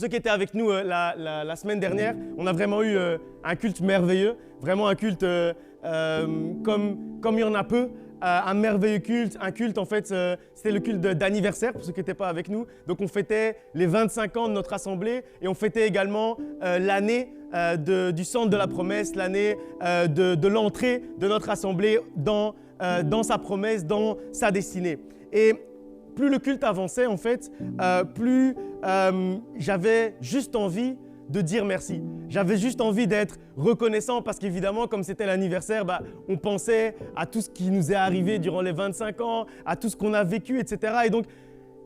ceux qui étaient avec nous la semaine dernière, on a vraiment eu un culte merveilleux, vraiment un culte comme il y en a peu. Un merveilleux culte, un culte en fait, c'était le culte d'anniversaire pour ceux qui n'étaient pas avec nous. Donc on fêtait les 25 ans de notre assemblée et on fêtait également l'année du centre de la promesse, l'année de l'entrée de notre assemblée dans sa promesse, dans sa destinée. Et plus le culte avançait en fait, plus j'avais juste envie de dire merci. J'avais juste envie d'être reconnaissant parce qu'évidemment, comme c'était l'anniversaire, on pensait à tout ce qui nous est arrivé durant les 25 ans, à tout ce qu'on a vécu, etc. Et donc,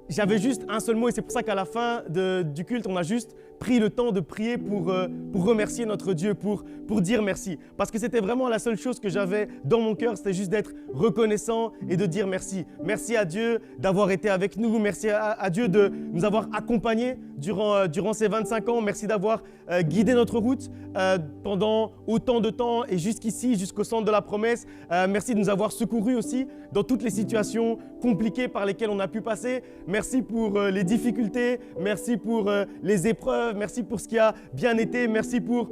j'avais juste un seul mot et c'est pour ça qu'à la fin du culte, on a juste pris le temps de prier pour remercier notre Dieu, pour dire merci. Parce que c'était vraiment la seule chose que j'avais dans mon cœur, c'était juste d'être reconnaissant et de dire merci. Merci à Dieu d'avoir été avec nous, merci à Dieu de nous avoir accompagnés durant ces 25 ans, merci d'avoir guidé notre route pendant autant de temps et jusqu'ici, jusqu'au centre de la promesse. Merci de nous avoir secourus aussi dans toutes les situations compliquées par lesquelles on a pu passer. Merci pour les difficultés, merci pour les épreuves, merci pour ce qui a bien été, merci pour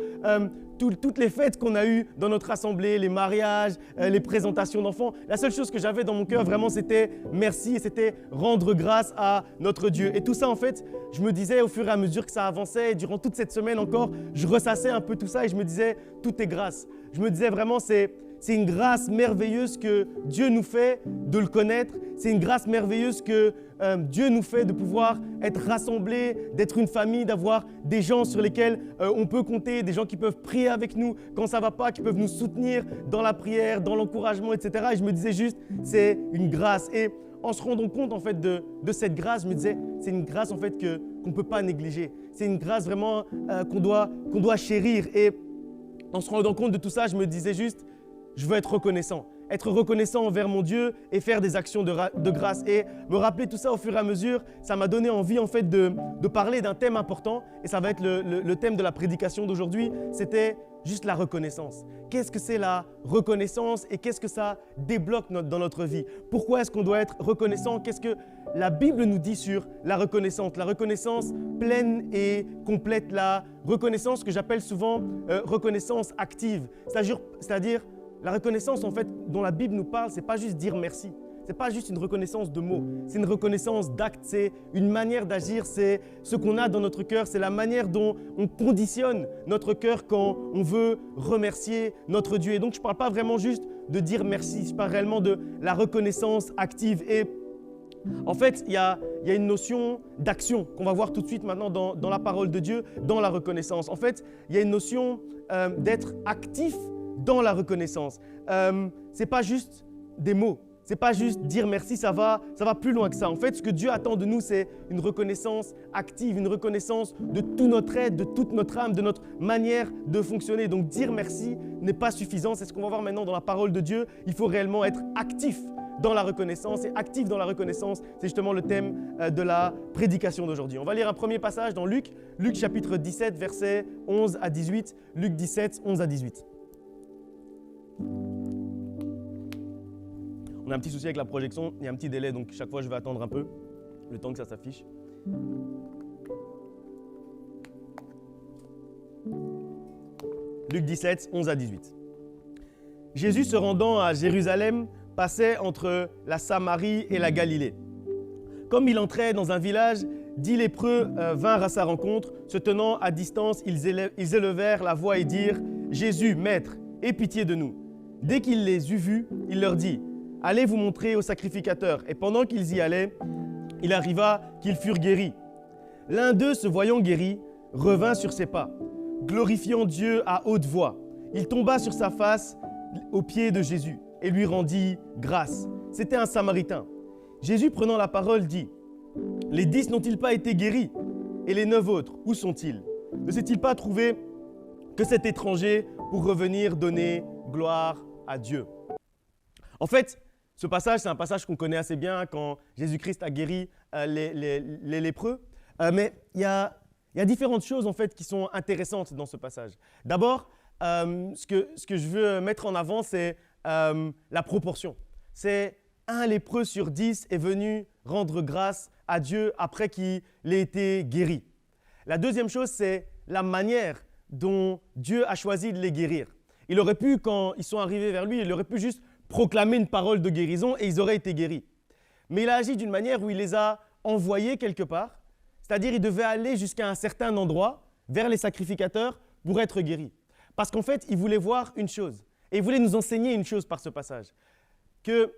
toutes les fêtes qu'on a eues dans notre assemblée, les mariages, les présentations d'enfants. La seule chose que j'avais dans mon cœur vraiment c'était merci et c'était rendre grâce à notre Dieu. Et tout ça en fait, je me disais au fur et à mesure que ça avançait, et durant toute cette semaine encore, je ressassais un peu tout ça et je me disais tout est grâce. Je me disais vraiment c'est une grâce merveilleuse que Dieu nous fait de le connaître. C'est une grâce merveilleuse que Dieu nous fait de pouvoir être rassemblés, d'être une famille, d'avoir des gens sur lesquels on peut compter, des gens qui peuvent prier avec nous quand ça ne va pas, qui peuvent nous soutenir dans la prière, dans l'encouragement, etc. Et je me disais juste, c'est une grâce. Et en se rendant compte en fait de cette grâce, je me disais, c'est une grâce en fait qu'on ne peut pas négliger. C'est une grâce vraiment qu'on doit chérir. Et en se rendant compte de tout ça, je me disais juste, je veux être reconnaissant envers mon Dieu et faire des actions de grâce. Et me rappeler tout ça au fur et à mesure, ça m'a donné envie en fait de parler d'un thème important et ça va être le thème de la prédication d'aujourd'hui, c'était juste la reconnaissance. Qu'est-ce que c'est la reconnaissance et qu'est-ce que ça débloque dans notre vie? Pourquoi est-ce qu'on doit être reconnaissant? Qu'est-ce que la Bible nous dit sur la reconnaissance pleine et complète, la reconnaissance que j'appelle souvent reconnaissance active, c'est-à-dire la reconnaissance en fait dont la Bible nous parle, c'est pas juste dire merci. C'est pas juste une reconnaissance de mots, c'est une reconnaissance d'actes, c'est une manière d'agir, c'est ce qu'on a dans notre cœur, c'est la manière dont on conditionne notre cœur quand on veut remercier notre Dieu. Et donc je parle pas vraiment juste de dire merci, je parle réellement de la reconnaissance active. Et en fait, il y a une notion d'action qu'on va voir tout de suite maintenant dans la parole de Dieu, dans la reconnaissance. En fait, il y a une notion d'être actif dans la reconnaissance. C'est pas juste des mots, c'est pas juste dire merci, ça va plus loin que ça. En fait, ce que Dieu attend de nous, c'est une reconnaissance active, une reconnaissance de tout notre être, de toute notre âme, de notre manière de fonctionner. Donc dire merci n'est pas suffisant, c'est ce qu'on va voir maintenant dans la parole de Dieu. Il faut réellement être actif dans la reconnaissance et actif dans la reconnaissance, c'est justement le thème de la prédication d'aujourd'hui. On va lire un premier passage dans Luc chapitre 17, versets 11 à 18. Luc 17, 11 à 18. On a un petit souci avec la projection, il y a un petit délai, donc chaque fois je vais attendre un peu, le temps que ça s'affiche. Luc 17, 11 à 18. Jésus se rendant à Jérusalem passait entre la Samarie et la Galilée. Comme il entrait dans un village, 10 lépreux vinrent à sa rencontre. Se tenant à distance, ils élevèrent la voix et dirent « Jésus, Maître, aie pitié de nous ». Dès qu'il les eut vus, il leur dit « Allez vous montrer au sacrificateur ». Et pendant qu'ils y allaient, il arriva qu'ils furent guéris. L'un d'eux, se voyant guéri, revint sur ses pas, glorifiant Dieu à haute voix. Il tomba sur sa face aux pieds de Jésus et lui rendit grâce. C'était un Samaritain. Jésus, prenant la parole, dit « Les 10 n'ont-ils pas été guéris? Et les 9 autres, où sont-ils? Ne s'est-il pas trouvé que cet étranger pour revenir donner gloire à Dieu ?» En fait, ce passage, c'est un passage qu'on connaît assez bien quand Jésus-Christ a guéri les lépreux. Mais il y a différentes choses en fait qui sont intéressantes dans ce passage. D'abord, ce que je veux mettre en avant, c'est la proportion. C'est un lépreux sur 10 est venu rendre grâce à Dieu après qu'il ait été guéri. La deuxième chose, c'est la manière dont Dieu a choisi de les guérir. Il aurait pu, quand ils sont arrivés vers lui, il aurait pu juste proclamer une parole de guérison et ils auraient été guéris. Mais il a agi d'une manière où il les a envoyés quelque part, c'est-à-dire il devait aller jusqu'à un certain endroit, vers les sacrificateurs, pour être guéris. Parce qu'en fait, il voulait voir une chose, et il voulait nous enseigner une chose par ce passage, que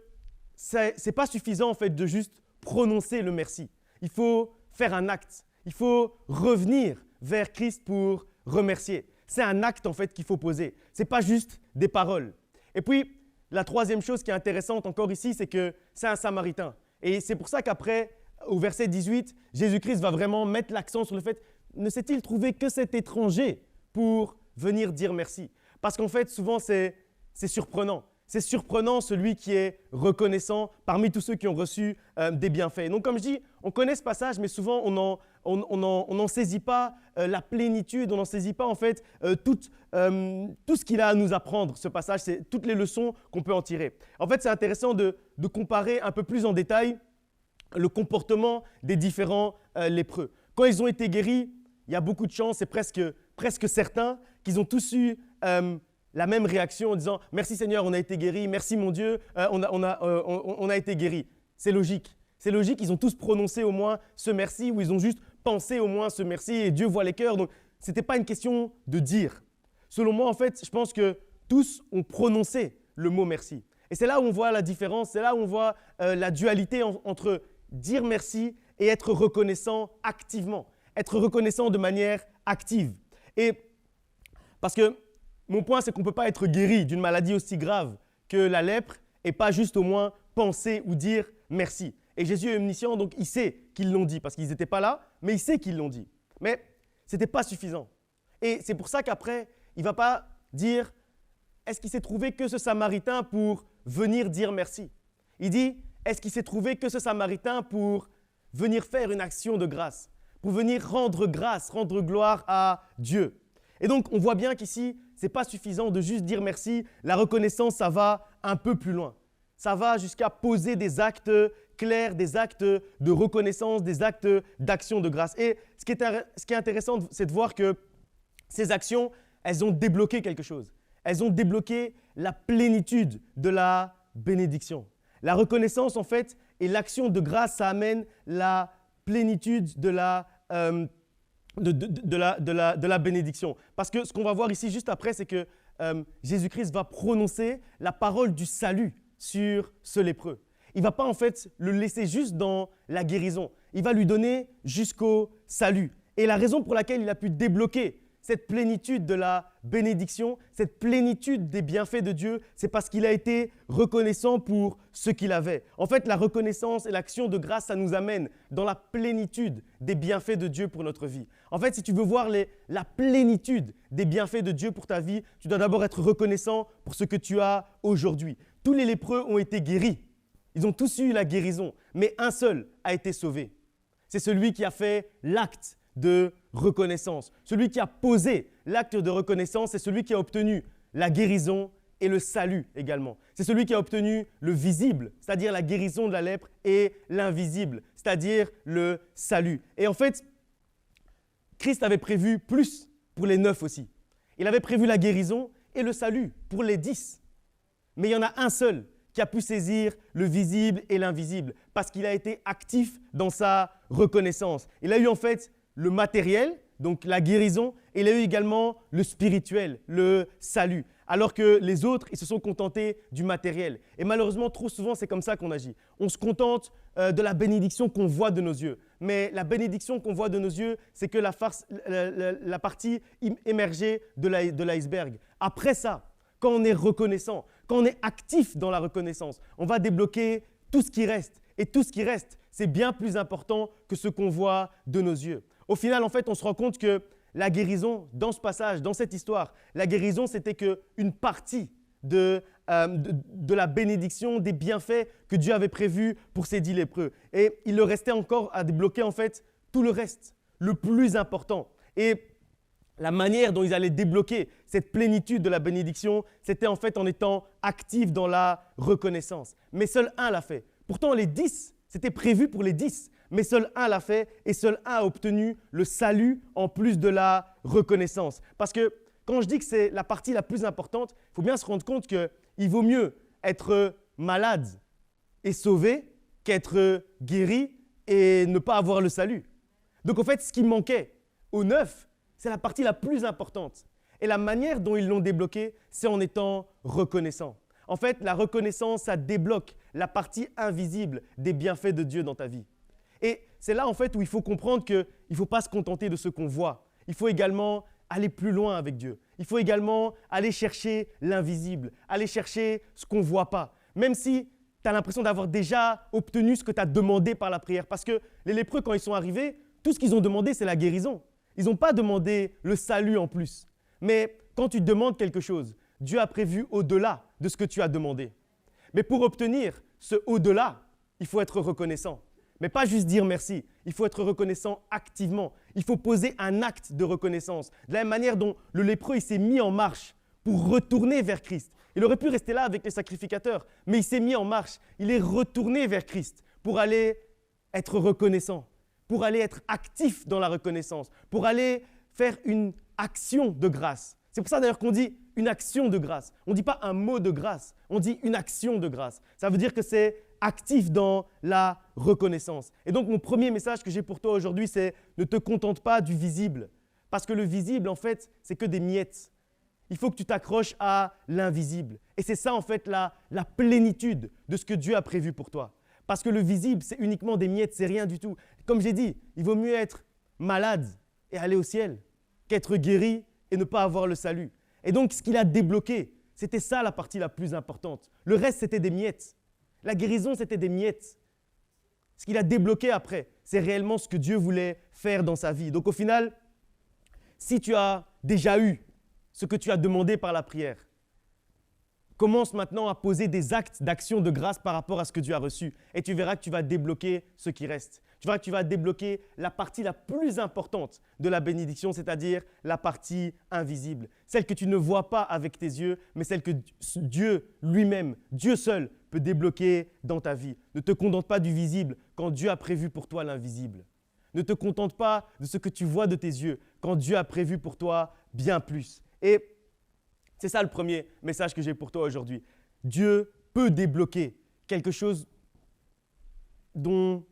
ce n'est pas suffisant en fait de juste prononcer le merci. Il faut faire un acte, il faut revenir vers Christ pour remercier. C'est un acte en fait qu'il faut poser, ce n'est pas juste des paroles. Et puis, la troisième chose qui est intéressante encore ici, c'est que c'est un Samaritain. Et c'est pour ça qu'après, au verset 18, Jésus-Christ va vraiment mettre l'accent sur le fait, ne s'est-il trouvé que cet étranger pour venir dire merci? Parce qu'en fait, souvent, c'est surprenant. C'est surprenant celui qui est reconnaissant parmi tous ceux qui ont reçu des bienfaits. Donc, comme je dis, on connaît ce passage, mais souvent, on n'en saisit pas la plénitude, on n'en saisit pas en fait tout ce qu'il a à nous apprendre, ce passage, c'est toutes les leçons qu'on peut en tirer. En fait, c'est intéressant de comparer un peu plus en détail le comportement des différents lépreux. Quand ils ont été guéris, il y a beaucoup de chances, c'est presque certain qu'ils ont tous eu la même réaction en disant « Merci Seigneur, on a été guéris, merci mon Dieu, on a été guéris ». C'est logique. C'est logique, ils ont tous prononcé au moins ce merci ou ils ont juste pensé au moins ce merci et Dieu voit les cœurs. Donc, ce n'était pas une question de dire. Selon moi, en fait, je pense que tous ont prononcé le mot merci. Et c'est là où on voit la différence, c'est là où on voit la dualité entre dire merci et être reconnaissant activement, être reconnaissant de manière active. Et parce que mon point, c'est qu'on ne peut pas être guéri d'une maladie aussi grave que la lèpre et pas juste au moins penser ou dire merci. Et Jésus est omniscient, donc il sait qu'ils l'ont dit, parce qu'ils n'étaient pas là, mais il sait qu'ils l'ont dit. Mais ce n'était pas suffisant. Et c'est pour ça qu'après, il ne va pas dire « Est-ce qu'il s'est trouvé que ce Samaritain pour venir dire merci ?» Il dit « Est-ce qu'il s'est trouvé que ce Samaritain pour venir faire une action de grâce, pour venir rendre grâce, rendre gloire à Dieu ?» Et donc, on voit bien qu'ici, ce n'est pas suffisant de juste dire merci. La reconnaissance, ça va un peu plus loin. Ça va jusqu'à poser des actes clairs, des actes de reconnaissance, des actes d'action de grâce. Et ce qui est intéressant, c'est de voir que ces actions, elles ont débloqué quelque chose. Elles ont débloqué la plénitude de la bénédiction. La reconnaissance, en fait, et l'action de grâce, ça amène la plénitude de la bénédiction. Parce que ce qu'on va voir ici juste après, c'est que Jésus-Christ va prononcer la parole du salut sur ce lépreux. Il ne va pas en fait le laisser juste dans la guérison. Il va lui donner jusqu'au salut. Et la raison pour laquelle il a pu débloquer cette plénitude de la bénédiction, cette plénitude des bienfaits de Dieu, c'est parce qu'il a été reconnaissant pour ce qu'il avait. En fait, la reconnaissance et l'action de grâce, ça nous amène dans la plénitude des bienfaits de Dieu pour notre vie. En fait, si tu veux voir la plénitude des bienfaits de Dieu pour ta vie, tu dois d'abord être reconnaissant pour ce que tu as aujourd'hui. Tous les lépreux ont été guéris. Ils ont tous eu la guérison, mais un seul a été sauvé. C'est celui qui a fait l'acte de reconnaissance. Celui qui a posé l'acte de reconnaissance, c'est celui qui a obtenu la guérison et le salut également. C'est celui qui a obtenu le visible, c'est-à-dire la guérison de la lèpre, et l'invisible, c'est-à-dire le salut. Et en fait, Christ avait prévu plus pour les 9 aussi. Il avait prévu la guérison et le salut pour les 10. Mais il y en a un seul qui a pu saisir le visible et l'invisible parce qu'il a été actif dans sa reconnaissance. Il a eu en fait le matériel, donc la guérison, et il a eu également le spirituel, le salut. Alors que les autres, ils se sont contentés du matériel. Et malheureusement, trop souvent, c'est comme ça qu'on agit. On se contente de la bénédiction qu'on voit de nos yeux. Mais la bénédiction qu'on voit de nos yeux, c'est que la partie émergée de l'iceberg. Après ça, quand on est reconnaissant, quand on est actif dans la reconnaissance, on va débloquer tout ce qui reste. Et tout ce qui reste, c'est bien plus important que ce qu'on voit de nos yeux. Au final, en fait, on se rend compte que la guérison, dans ce passage, dans cette histoire, la guérison, c'était qu'une partie de la bénédiction, des bienfaits que Dieu avait prévus pour ces 10 lépreux. Et il leur restait encore à débloquer, en fait, tout le reste, le plus important. Et la manière dont ils allaient débloquer cette plénitude de la bénédiction, c'était en fait en étant actifs dans la reconnaissance. Mais seul un l'a fait. Pourtant, les 10, c'était prévu pour les 10. mais seul un l'a fait et seul un a obtenu le salut en plus de la reconnaissance. Parce que quand je dis que c'est la partie la plus importante, il faut bien se rendre compte qu'il vaut mieux être malade et sauvé qu'être guéri et ne pas avoir le salut. Donc en fait, ce qui manquait aux 9, c'est la partie la plus importante. Et la manière dont ils l'ont débloqué, c'est en étant reconnaissant. En fait, la reconnaissance, ça débloque la partie invisible des bienfaits de Dieu dans ta vie. Et c'est là en fait où il faut comprendre qu'il ne faut pas se contenter de ce qu'on voit. Il faut également aller plus loin avec Dieu. Il faut également aller chercher l'invisible, aller chercher ce qu'on ne voit pas. Même si tu as l'impression d'avoir déjà obtenu ce que tu as demandé par la prière. Parce que les lépreux, quand ils sont arrivés, tout ce qu'ils ont demandé, c'est la guérison. Ils n'ont pas demandé le salut en plus. Mais quand tu demandes quelque chose, Dieu a prévu au-delà de ce que tu as demandé. Mais pour obtenir ce au-delà, il faut être reconnaissant. Mais pas juste dire merci, il faut être reconnaissant activement. Il faut poser un acte de reconnaissance. De la même manière dont le lépreux il s'est mis en marche pour retourner vers Christ. Il aurait pu rester là avec les sacrificateurs, mais il s'est mis en marche. Il est retourné vers Christ pour aller être reconnaissant, pour aller être actif dans la reconnaissance, pour aller faire une action de grâce. C'est pour ça d'ailleurs qu'on dit une action de grâce. On ne dit pas un mot de grâce, on dit une action de grâce. Ça veut dire que c'est actif dans la reconnaissance. Et donc mon premier message que j'ai pour toi aujourd'hui, c'est ne te contente pas du visible. Parce que le visible, en fait, c'est que des miettes. Il faut que tu t'accroches à l'invisible. Et c'est ça, en fait, la plénitude de ce que Dieu a prévu pour toi. Parce que le visible, c'est uniquement des miettes, c'est rien du tout. Comme j'ai dit, il vaut mieux être malade et aller au ciel qu'être guéri et ne pas avoir le salut. Et donc, ce qu'il a débloqué, c'était ça la partie la plus importante. Le reste, c'était des miettes. La guérison, c'était des miettes. Ce qu'il a débloqué après, c'est réellement ce que Dieu voulait faire dans sa vie. Donc au final, si tu as déjà eu ce que tu as demandé par la prière, commence maintenant à poser des actes d'action de grâce par rapport à ce que Dieu a reçu. Et tu verras que tu vas débloquer ce qui reste. Tu verras que tu vas débloquer la partie la plus importante de la bénédiction, c'est-à-dire la partie invisible. Celle que tu ne vois pas avec tes yeux, mais celle que Dieu lui-même, Dieu seul, peut débloquer dans ta vie. Ne te contente pas du visible quand Dieu a prévu pour toi l'invisible. Ne te contente pas de ce que tu vois de tes yeux quand Dieu a prévu pour toi bien plus. Et c'est ça le premier message que j'ai pour toi aujourd'hui. Dieu peut débloquer quelque chose dont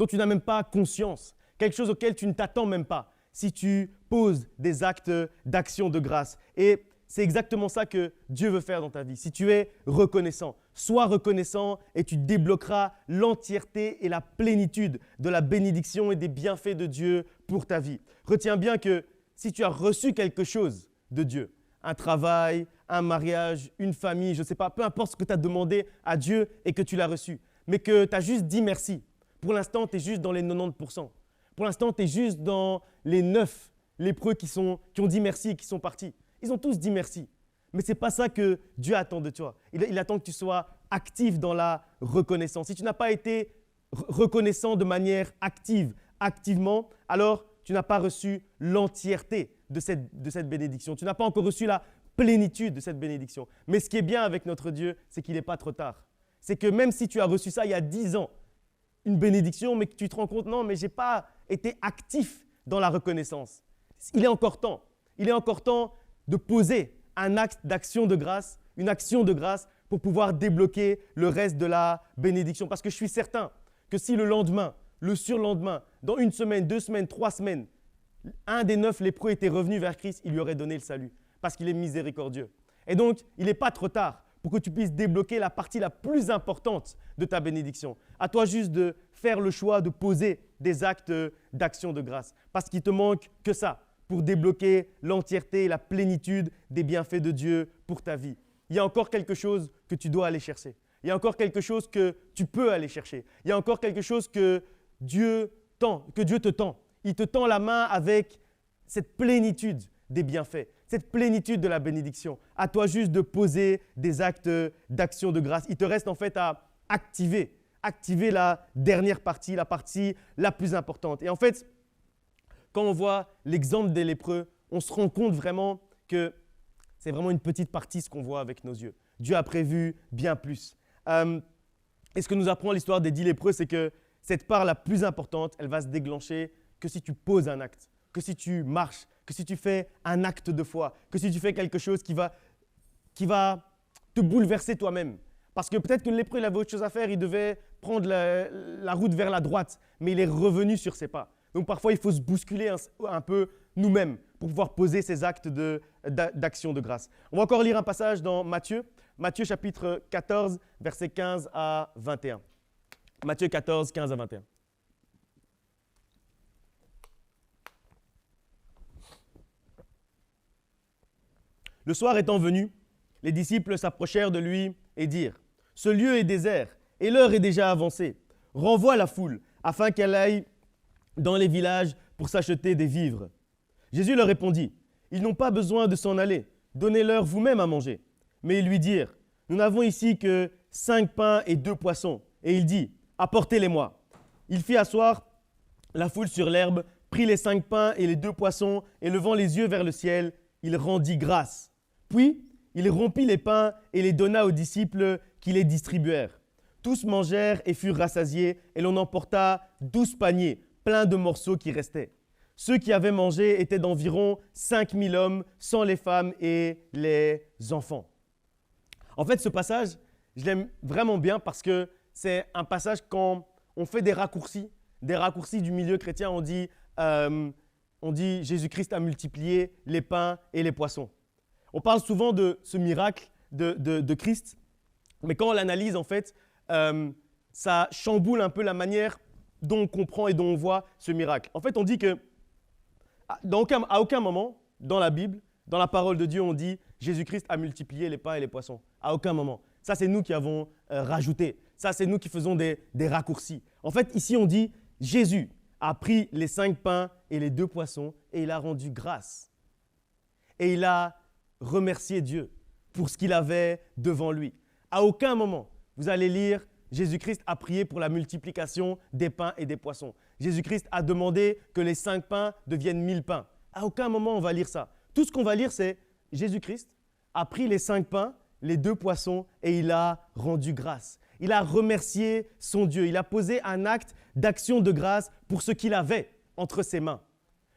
tu n'as même pas conscience, quelque chose auquel tu ne t'attends même pas, si tu poses des actes d'action de grâce. Et c'est exactement ça que Dieu veut faire dans ta vie. Si tu es reconnaissant, sois reconnaissant et tu débloqueras l'entièreté et la plénitude de la bénédiction et des bienfaits de Dieu pour ta vie. Retiens bien que si tu as reçu quelque chose de Dieu, un travail, un mariage, une famille, je ne sais pas, peu importe ce que tu as demandé à Dieu et que tu l'as reçu, mais que tu as juste dit merci. Pour l'instant, tu es juste dans les 90%. Pour l'instant, tu es juste dans les 9 lépreux qui ont dit merci et qui sont partis. Ils ont tous dit merci. Mais ce n'est pas ça que Dieu attend de toi. Il attend que tu sois actif dans la reconnaissance. Si tu n'as pas été reconnaissant de manière activement, alors tu n'as pas reçu l'entièreté de cette bénédiction. Tu n'as pas encore reçu la plénitude de cette bénédiction. Mais ce qui est bien avec notre Dieu, c'est qu'il n'est pas trop tard. C'est que même si tu as reçu ça il y a 10 ans, une bénédiction, mais que tu te rends compte, non, mais je n'ai pas été actif dans la reconnaissance. Il est encore temps. Il est encore temps de poser un acte d'action de grâce, une action de grâce pour pouvoir débloquer le reste de la bénédiction. Parce que je suis certain que si le lendemain, le surlendemain, dans 1 semaine, 2 semaines, 3 semaines, un des 9 lépreux était revenu vers Christ, il lui aurait donné le salut parce qu'il est miséricordieux. Et donc, il n'est pas trop tard pour que tu puisses débloquer la partie la plus importante de ta bénédiction. À toi juste de faire le choix de poser des actes d'action de grâce parce qu'il te manque que ça pour débloquer l'entièreté et la plénitude des bienfaits de Dieu pour ta vie. Il y a encore quelque chose que tu dois aller chercher. Il y a encore quelque chose que tu peux aller chercher. Il y a encore quelque chose que Dieu te tend. Il te tend la main avec cette plénitude des bienfaits, cette plénitude de la bénédiction. À toi juste de poser des actes d'action de grâce. Il te reste en fait à activer la dernière partie, la partie la plus importante. Et en fait, quand on voit l'exemple des lépreux, on se rend compte vraiment que c'est vraiment une petite partie ce qu'on voit avec nos yeux. Dieu a prévu bien plus. Et ce que nous apprend l'histoire des 10 lépreux, c'est que cette part la plus importante, elle va se déclencher que si tu poses un acte, que si tu marches, que si tu fais un acte de foi, que si tu fais quelque chose qui va te bouleverser toi-même. Parce que peut-être que le lépreux, il avait autre chose à faire, il devait prendre la route vers la droite, mais il est revenu sur ses pas. Donc parfois, il faut se bousculer un peu nous-mêmes pour pouvoir poser ces actes d'action de grâce. On va encore lire un passage dans Matthieu chapitre 14, versets 15 à 21. Matthieu 14, 15 à 21. Le soir étant venu, les disciples s'approchèrent de lui et dirent : « Ce lieu est désert et l'heure est déjà avancée. Renvoie la foule afin qu'elle aille dans les villages pour s'acheter des vivres. » Jésus leur répondit : « Ils n'ont pas besoin de s'en aller. Donnez-leur vous-même à manger. » Mais ils lui dirent : « Nous n'avons ici que 5 pains et 2 poissons. » Et il dit : « Apportez-les-moi. » Il fit asseoir la foule sur l'herbe, prit les 5 pains et les 2 poissons, et levant les yeux vers le ciel, il rendit grâce. Puis, il rompit les pains et les donna aux disciples qui les distribuèrent. Tous mangèrent et furent rassasiés, et l'on emporta 12 paniers, pleins de morceaux qui restaient. Ceux qui avaient mangé étaient d'environ 5000 hommes, sans les femmes et les enfants. En fait, ce passage, je l'aime vraiment bien parce que c'est un passage quand on fait des raccourcis du milieu chrétien, on dit Jésus-Christ a multiplié les pains et les poissons. On parle souvent de ce miracle de Christ, mais quand on l'analyse, en fait, ça chamboule un peu la manière dont on comprend et dont on voit ce miracle. En fait, on dit que à aucun moment dans la Bible, dans la parole de Dieu, on dit Jésus-Christ a multiplié les pains et les poissons. À aucun moment. Ça, c'est nous qui avons rajouté. Ça, c'est nous qui faisons des raccourcis. En fait, ici, on dit Jésus a pris les 5 pains et les 2 poissons et il a rendu grâce. Et il a remercié Dieu pour ce qu'il avait devant lui. À aucun moment, vous allez lire Jésus-Christ a prié pour la multiplication des pains et des poissons. Jésus-Christ a demandé que les 5 pains deviennent 1000 pains. À aucun moment, on va lire ça. Tout ce qu'on va lire, c'est Jésus-Christ a pris les 5 pains, les 2 poissons et il a rendu grâce. Il a remercié son Dieu. Il a posé un acte d'action de grâce pour ce qu'il avait entre ses mains.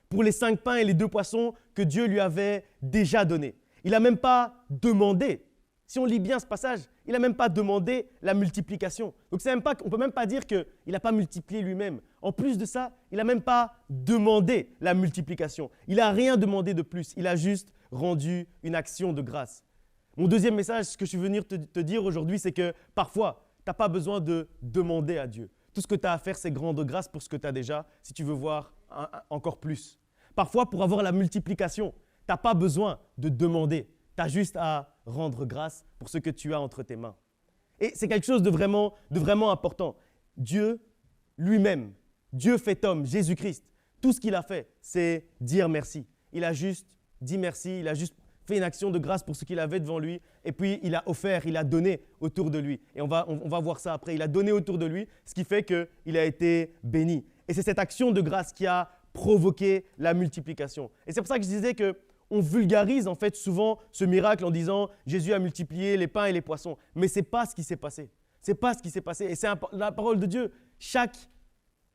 Pour les 5 pains et les 2 poissons que Dieu lui avait déjà donnés. Il n'a même pas demandé. Si on lit bien ce passage, il n'a même pas demandé la multiplication. Donc on ne peut même pas dire qu'il n'a pas multiplié lui-même. En plus de ça, il n'a même pas demandé la multiplication. Il n'a rien demandé de plus. Il a juste rendu une action de grâce. Mon deuxième message, ce que je suis venu te dire aujourd'hui, c'est que parfois, tu n'as pas besoin de demander à Dieu. Tout ce que tu as à faire, c'est rendre grâce pour ce que tu as déjà, si tu veux voir encore plus. Parfois, pour avoir la multiplication, tu n'as pas besoin de demander. Tu as juste à rendre grâce pour ce que tu as entre tes mains. Et c'est quelque chose de vraiment important. Dieu lui-même, Dieu fait homme, Jésus-Christ, tout ce qu'il a fait, c'est dire merci. Il a juste dit merci, il a juste fait une action de grâce pour ce qu'il avait devant lui, et puis il a offert, il a donné autour de lui. Et on va voir ça après. Il a donné autour de lui, ce qui fait qu'il a été béni. Et c'est cette action de grâce qui a provoqué la multiplication. Et c'est pour ça que je disais qu'on vulgarise en fait souvent ce miracle en disant Jésus a multiplié les pains et les poissons. Mais ce n'est pas ce qui s'est passé. Ce n'est pas ce qui s'est passé. Et c'est la parole de Dieu. Chaque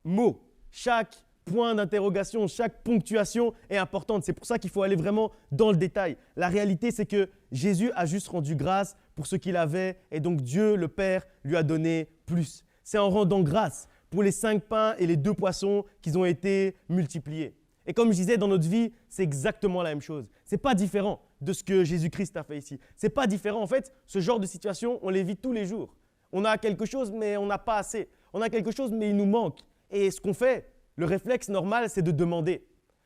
mot, chaque point d'interrogation, chaque ponctuation est importante. C'est pour ça qu'il faut aller vraiment dans le détail. La réalité, c'est que Jésus a juste rendu grâce pour ce qu'il avait et donc Dieu, le Père, lui a donné plus. C'est en rendant grâce pour les 5 pains et les 2 poissons qu'ils ont été multipliés. Et comme je disais, dans notre vie, c'est exactement la même chose. Ce n'est pas différent de ce que Jésus-Christ a fait ici. Ce n'est pas différent. En fait, ce genre de situation, on les vit tous les jours. On a quelque chose, mais on n'a pas assez. On a quelque chose, mais il nous manque. Et ce qu'on fait, le réflexe normal, c'est de demander.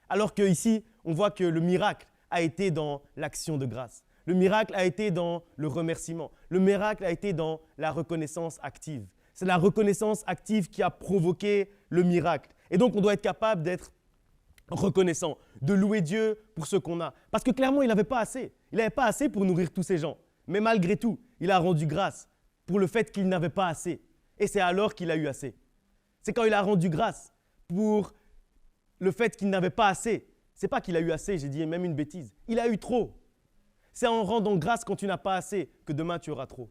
Alors qu'ici, on voit que le miracle a été dans l'action de grâce. Le miracle a été dans le remerciement. Le miracle a été dans la reconnaissance active. C'est la reconnaissance active qui a provoqué le miracle. Et donc, on doit être capable d'être reconnaissant, de louer Dieu pour ce qu'on a. Parce que clairement, il n'avait pas assez. Il n'avait pas assez pour nourrir tous ces gens. Mais malgré tout, il a rendu grâce pour le fait qu'il n'avait pas assez. Et c'est alors qu'il a eu assez. C'est quand il a rendu grâce pour le fait qu'il n'avait pas assez. Ce n'est pas qu'il a eu assez, j'ai dit même une bêtise. Il a eu trop. C'est en rendant grâce quand tu n'as pas assez que demain tu auras trop.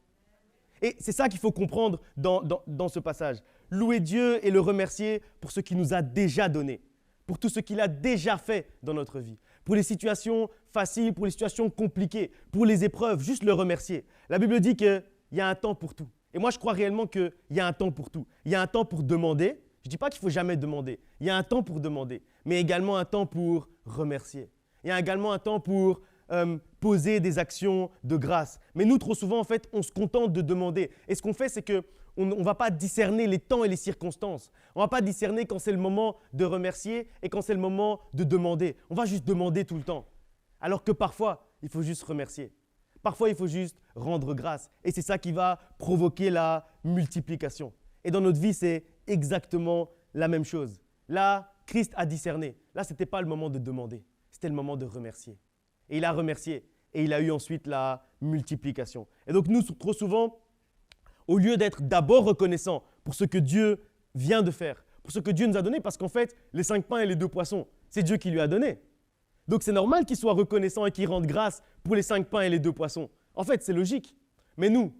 Et c'est ça qu'il faut comprendre dans ce passage. louer Dieu et le remercier pour ce qu'il nous a déjà donné, pour tout ce qu'il a déjà fait dans notre vie, pour les situations faciles, pour les situations compliquées, pour les épreuves, juste le remercier. La Bible dit qu'il y a un temps pour tout. Et moi, je crois réellement qu'il y a un temps pour tout. Il y a un temps pour demander. Je ne dis pas qu'il ne faut jamais demander. Il y a un temps pour demander, mais également un temps pour remercier. Il y a également un temps pour poser des actions de grâce. Mais nous, trop souvent, en fait, on se contente de demander. Et ce qu'on fait, c'est qu'on ne va pas discerner les temps et les circonstances. On ne va pas discerner quand c'est le moment de remercier et quand c'est le moment de demander. On va juste demander tout le temps. Alors que parfois, il faut juste remercier. Parfois, il faut juste rendre grâce. Et c'est ça qui va provoquer la multiplication. Et dans notre vie, c'est exactement la même chose. Là, Christ a discerné. Là, ce n'était pas le moment de demander. C'était le moment de remercier. Et il a remercié. Et il a eu ensuite la multiplication. Et donc nous, trop souvent, au lieu d'être d'abord reconnaissants pour ce que Dieu vient de faire, pour ce que Dieu nous a donné, parce qu'en fait, les 5 pains et les 2 poissons, c'est Dieu qui lui a donné. Donc c'est normal qu'il soit reconnaissant et qu'il rende grâce pour les 5 pains et les 2 poissons. En fait, c'est logique. Mais nous,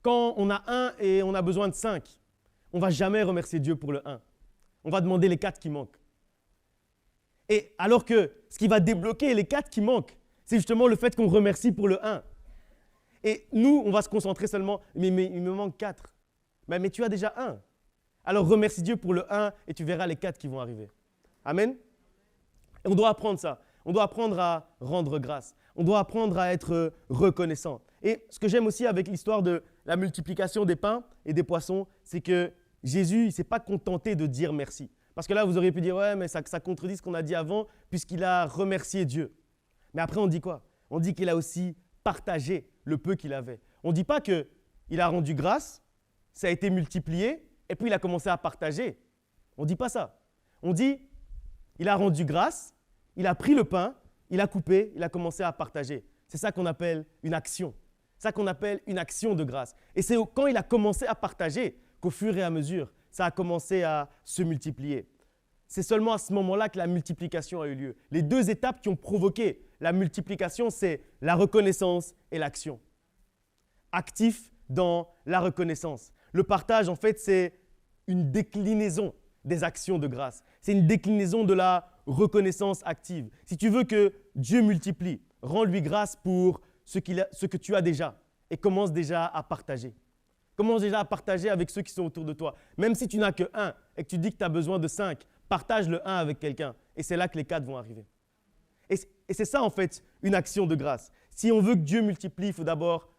quand on a 1 et on a besoin de 5, on ne va jamais remercier Dieu pour le 1. On va demander les 4 qui manquent. Et alors que ce qui va débloquer les 4 qui manquent, c'est justement le fait qu'on remercie pour le 1. Et nous, on va se concentrer seulement, mais il me manque 4. Mais tu as déjà 1. Alors remercie Dieu pour le 1 et tu verras les 4 qui vont arriver. Amen. Et on doit apprendre ça. On doit apprendre à rendre grâce. On doit apprendre à être reconnaissant. Et ce que j'aime aussi avec l'histoire de la multiplication des pains et des poissons, c'est que Jésus, il ne s'est pas contenté de dire merci. Parce que là, vous auriez pu dire, ouais, mais ça contredit ce qu'on a dit avant, puisqu'il a remercié Dieu. Mais après, on dit quoi? On dit qu'il a aussi partagé le peu qu'il avait. On ne dit pas qu'il a rendu grâce, ça a été multiplié, et puis il a commencé à partager. On ne dit pas ça. On dit, il a rendu grâce, il a pris le pain, il a coupé, il a commencé à partager. C'est ça qu'on appelle une action. C'est ça qu'on appelle une action de grâce. Et c'est quand il a commencé à partager qu'au fur et à mesure, ça a commencé à se multiplier. C'est seulement à ce moment-là que la multiplication a eu lieu. Les 2 étapes qui ont provoqué la multiplication, c'est la reconnaissance et l'action. Actif dans la reconnaissance. Le partage, en fait, c'est une déclinaison des actions de grâce. C'est une déclinaison de la reconnaissance active. Si tu veux que Dieu multiplie, rends-lui grâce pour ce que tu as déjà et commence déjà à partager. Commence déjà à partager avec ceux qui sont autour de toi. Même si tu n'as que 1 et que tu dis que tu as besoin de 5, partage le 1 avec quelqu'un et c'est là que les 4 vont arriver. Et c'est ça en fait une action de grâce. Si on veut que Dieu multiplie, il faut d'abord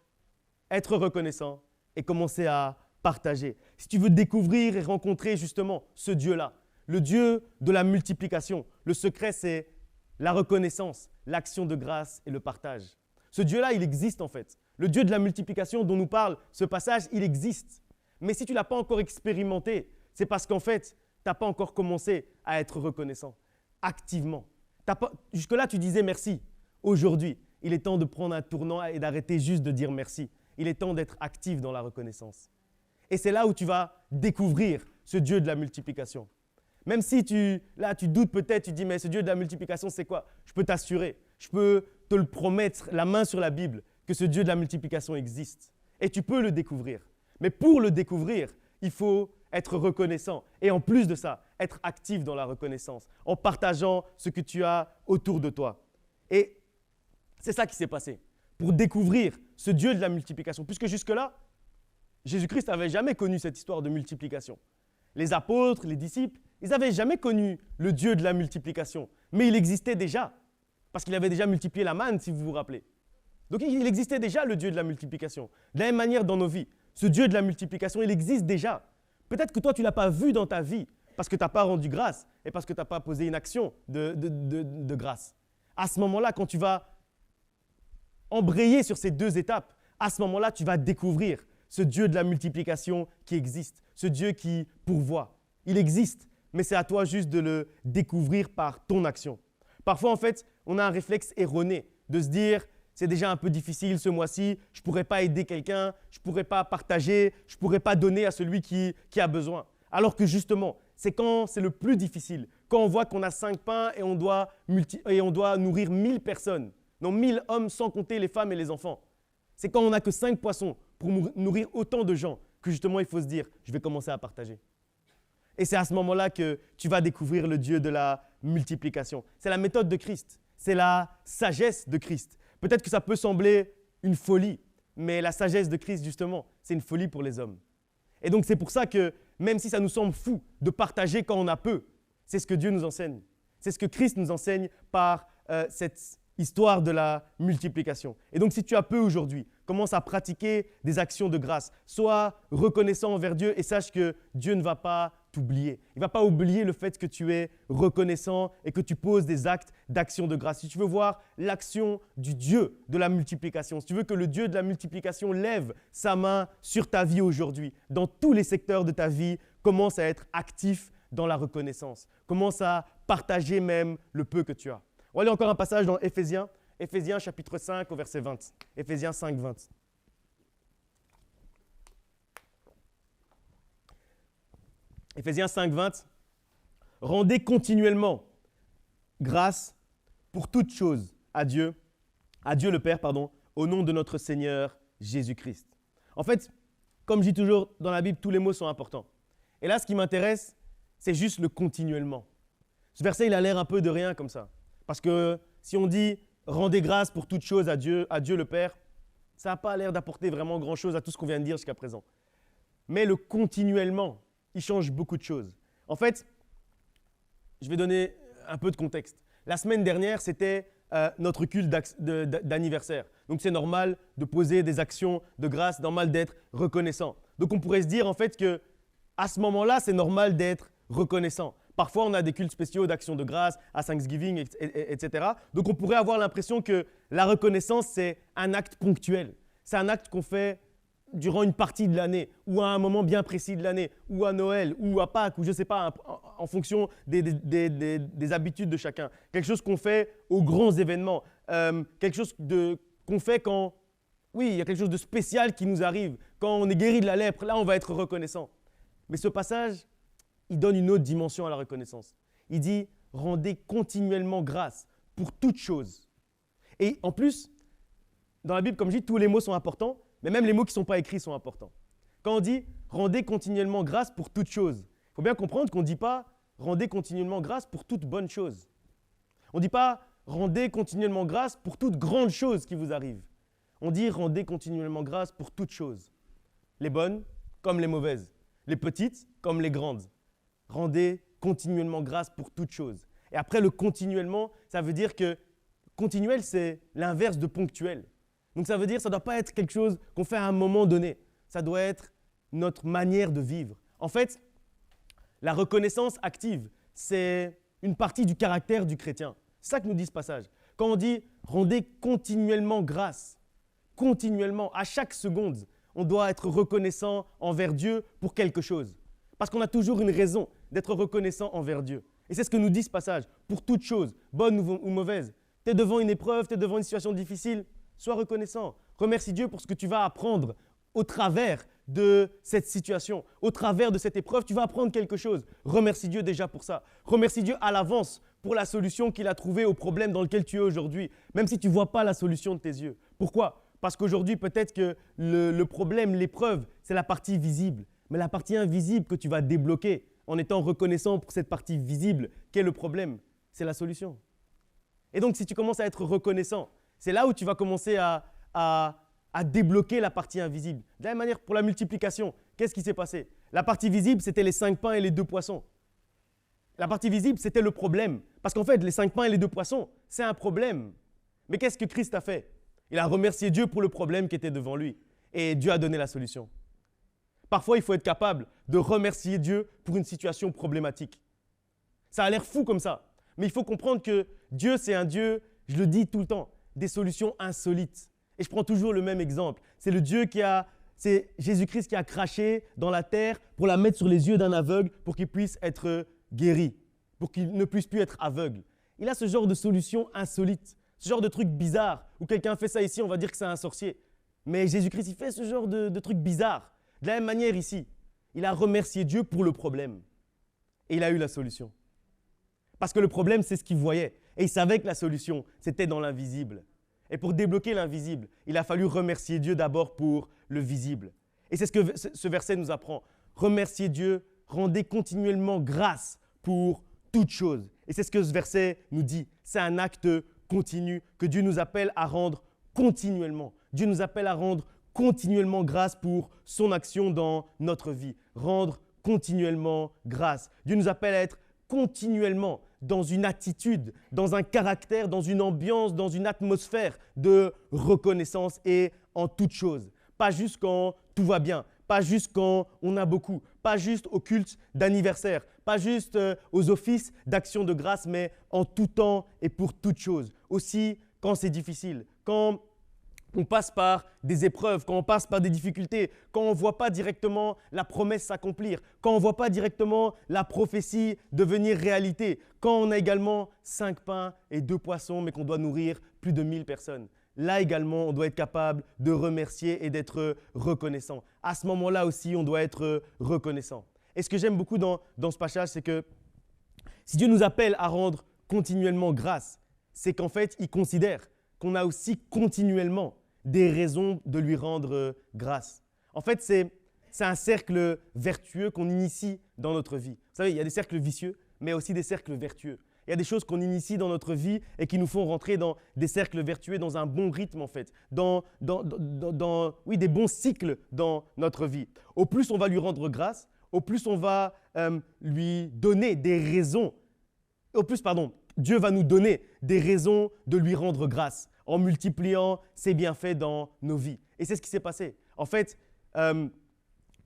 être reconnaissant et commencer à partager. Si tu veux découvrir et rencontrer justement ce Dieu-là, le Dieu de la multiplication, le secret c'est la reconnaissance, l'action de grâce et le partage. Ce Dieu-là, il existe en fait. Le Dieu de la multiplication dont nous parle ce passage, il existe. Mais si tu ne l'as pas encore expérimenté, c'est parce qu'en fait, tu n'as pas encore commencé à être reconnaissant, activement. Jusque-là, tu disais merci. Aujourd'hui, il est temps de prendre un tournant et d'arrêter juste de dire merci. Il est temps d'être actif dans la reconnaissance. Et c'est là où tu vas découvrir ce Dieu de la multiplication. Même si tu doutes peut-être, tu dis, mais ce Dieu de la multiplication, c'est quoi? Je peux t'assurer, je peux te le promettre, la main sur la Bible, que ce Dieu de la multiplication existe. Et tu peux le découvrir. Mais pour le découvrir, il faut être reconnaissant. Et en plus de ça, être actif dans la reconnaissance, en partageant ce que tu as autour de toi. Et c'est ça qui s'est passé. Pour découvrir ce Dieu de la multiplication. Puisque jusque-là, Jésus-Christ n'avait jamais connu cette histoire de multiplication. Les apôtres, les disciples, ils n'avaient jamais connu le Dieu de la multiplication. Mais il existait déjà. Parce qu'il avait déjà multiplié la manne, si vous vous rappelez. Donc il existait déjà le Dieu de la multiplication. De la même manière dans nos vies, ce Dieu de la multiplication, il existe déjà. Peut-être que toi, tu ne l'as pas vu dans ta vie parce que tu n'as pas rendu grâce et parce que tu n'as pas posé une action de grâce. À ce moment-là, quand tu vas embrayer sur ces 2 étapes, à ce moment-là, tu vas découvrir ce Dieu de la multiplication qui existe, ce Dieu qui pourvoit. Il existe, mais c'est à toi juste de le découvrir par ton action. Parfois, en fait, on a un réflexe erroné de se dire « c'est déjà un peu difficile ce mois-ci, je ne pourrais pas aider quelqu'un, je ne pourrais pas partager, je ne pourrais pas donner à celui qui a besoin. » Alors que justement, c'est quand c'est le plus difficile, quand on voit qu'on a 5 pains et on doit nourrir 1000 personnes, non 1000 hommes sans compter les femmes et les enfants. C'est quand on n'a que 5 poissons pour nourrir autant de gens que justement il faut se dire, je vais commencer à partager. Et c'est à ce moment-là que tu vas découvrir le Dieu de la multiplication. C'est la méthode de Christ, c'est la sagesse de Christ. Peut-être que ça peut sembler une folie, mais la sagesse de Christ, justement, c'est une folie pour les hommes. Et donc c'est pour ça que même si ça nous semble fou de partager quand on a peu, c'est ce que Dieu nous enseigne. C'est ce que Christ nous enseigne par cette histoire de la multiplication. Et donc si tu as peu aujourd'hui, commence à pratiquer des actions de grâce. Sois reconnaissant envers Dieu et sache que Dieu ne va pas t'oublier. Il ne va pas oublier le fait que tu es reconnaissant et que tu poses des actes d'action de grâce. Si tu veux voir l'action du Dieu de la multiplication, si tu veux que le Dieu de la multiplication lève sa main sur ta vie aujourd'hui, dans tous les secteurs de ta vie, commence à être actif dans la reconnaissance. Commence à partager même le peu que tu as. On va lire encore un passage dans Éphésiens, Éphésiens chapitre 5 au verset 20. Éphésiens 5, 20. Éphésiens 5, 20. Rendez continuellement grâce pour toutes choses à Dieu le Père, au nom de notre Seigneur Jésus-Christ. En fait, comme je dis toujours dans la Bible, tous les mots sont importants. Et là, ce qui m'intéresse, c'est juste le continuellement. Ce verset, il a l'air un peu de rien comme ça. Parce que si on dit « rendez grâce pour toutes choses à Dieu le Père », ça n'a pas l'air d'apporter vraiment grand-chose à tout ce qu'on vient de dire jusqu'à présent. Mais le continuellement, il change beaucoup de choses. En fait, je vais donner un peu de contexte. La semaine dernière, c'était notre culte d'anniversaire. Donc c'est normal de poser des actions de grâce, normal d'être reconnaissant. Donc on pourrait se dire en fait qu'à ce moment-là, c'est normal d'être reconnaissant. Parfois, on a des cultes spéciaux d'action de grâce, à Thanksgiving, etc. Donc, on pourrait avoir l'impression que la reconnaissance, c'est un acte ponctuel. C'est un acte qu'on fait durant une partie de l'année, ou à un moment bien précis de l'année, ou à Noël, ou à Pâques, ou je ne sais pas, en fonction des habitudes de chacun. Quelque chose qu'on fait aux grands événements. Quelque chose qu'on fait quand, oui, il y a quelque chose de spécial qui nous arrive. Quand on est guéri de la lèpre, là, on va être reconnaissant. Mais ce passage, il donne une autre dimension à la reconnaissance. Il dit « rendez continuellement grâce pour toutes choses ». Et en plus, dans la Bible, comme je dis, tous les mots sont importants, mais même les mots qui ne sont pas écrits sont importants. Quand on dit « rendez continuellement grâce pour toutes choses », il faut bien comprendre qu'on ne dit pas « rendez continuellement grâce pour toute bonne chose ». On ne dit pas « rendez continuellement grâce pour toute grande chose qui vous arrive ». On dit « rendez continuellement grâce pour toutes choses ». Les bonnes comme les mauvaises, les petites comme les grandes. Rendez continuellement grâce pour toutes choses. Et après, le continuellement, ça veut dire que continuel, c'est l'inverse de ponctuel. Donc ça veut dire que ça ne doit pas être quelque chose qu'on fait à un moment donné. Ça doit être notre manière de vivre. En fait, la reconnaissance active, c'est une partie du caractère du chrétien. C'est ça que nous dit ce passage. Quand on dit « rendez continuellement grâce », continuellement, à chaque seconde, on doit être reconnaissant envers Dieu pour quelque chose. Parce qu'on a toujours une raison d'être reconnaissant envers Dieu. Et c'est ce que nous dit ce passage. Pour toute chose, bonne ou mauvaise, tu es devant une épreuve, tu es devant une situation difficile, sois reconnaissant. Remercie Dieu pour ce que tu vas apprendre au travers de cette situation. Au travers de cette épreuve, tu vas apprendre quelque chose. Remercie Dieu déjà pour ça. Remercie Dieu à l'avance pour la solution qu'il a trouvée au problème dans lequel tu es aujourd'hui, même si tu ne vois pas la solution de tes yeux. Pourquoi ? Parce qu'aujourd'hui, peut-être que le problème, l'épreuve, c'est la partie visible. Mais la partie invisible que tu vas débloquer en étant reconnaissant pour cette partie visible, qu'est le problème, c'est la solution. Et donc, si tu commences à être reconnaissant, c'est là où tu vas commencer à débloquer la partie invisible. De la même manière, pour la multiplication, qu'est-ce qui s'est passé ? La partie visible, c'était les 5 pains et les 2 poissons. La partie visible, c'était le problème. Parce qu'en fait, les 5 pains et les 2 poissons, c'est un problème. Mais qu'est-ce que Christ a fait ? Il a remercié Dieu pour le problème qui était devant lui. Et Dieu a donné la solution. Parfois, il faut être capable de remercier Dieu pour une situation problématique. Ça a l'air fou comme ça, mais il faut comprendre que Dieu, c'est un Dieu, je le dis tout le temps, des solutions insolites. Et je prends toujours le même exemple. C'est Jésus-Christ qui a craché dans la terre pour la mettre sur les yeux d'un aveugle pour qu'il puisse être guéri, pour qu'il ne puisse plus être aveugle. Il a ce genre de solution insolite, ce genre de truc bizarre, où quelqu'un fait ça ici, on va dire que c'est un sorcier. Mais Jésus-Christ, il fait ce genre de truc bizarre. De la même manière ici, il a remercié Dieu pour le problème. Et il a eu la solution. Parce que le problème, c'est ce qu'il voyait. Et il savait que la solution, c'était dans l'invisible. Et pour débloquer l'invisible, il a fallu remercier Dieu d'abord pour le visible. Et c'est ce que ce verset nous apprend. Remerciez Dieu, rendez continuellement grâce pour toutes choses. Et c'est ce que ce verset nous dit. C'est un acte continu que Dieu nous appelle à rendre continuellement. Dieu nous appelle à rendre continuellement grâce pour son action dans notre vie. Rendre continuellement grâce. Dieu nous appelle à être continuellement dans une attitude, dans un caractère, dans une ambiance, dans une atmosphère de reconnaissance et en toutes choses. Pas juste quand tout va bien, pas juste quand on a beaucoup, pas juste au culte d'anniversaire, pas juste aux offices d'action de grâce, mais en tout temps et pour toutes choses. Aussi quand c'est difficile, quand on passe par des épreuves, quand on passe par des difficultés, quand on ne voit pas directement la promesse s'accomplir, quand on ne voit pas directement la prophétie devenir réalité, quand on a également 5 pains et 2 poissons, mais qu'on doit nourrir plus de 1000 personnes. Là également, on doit être capable de remercier et d'être reconnaissant. À ce moment-là aussi, on doit être reconnaissant. Et ce que j'aime beaucoup dans ce passage, c'est que si Dieu nous appelle à rendre continuellement grâce, c'est qu'en fait, il considère qu'on a aussi continuellement des raisons de lui rendre grâce. En fait, c'est un cercle vertueux qu'on initie dans notre vie. Vous savez, il y a des cercles vicieux, mais aussi des cercles vertueux. Il y a des choses qu'on initie dans notre vie et qui nous font rentrer dans des cercles vertueux, dans un bon rythme en fait, dans des bons cycles dans notre vie. Au plus on va lui rendre grâce, au plus on va lui donner des raisons. Dieu va nous donner des raisons de lui rendre grâce en multipliant ses bienfaits dans nos vies. Et c'est ce qui s'est passé. En fait,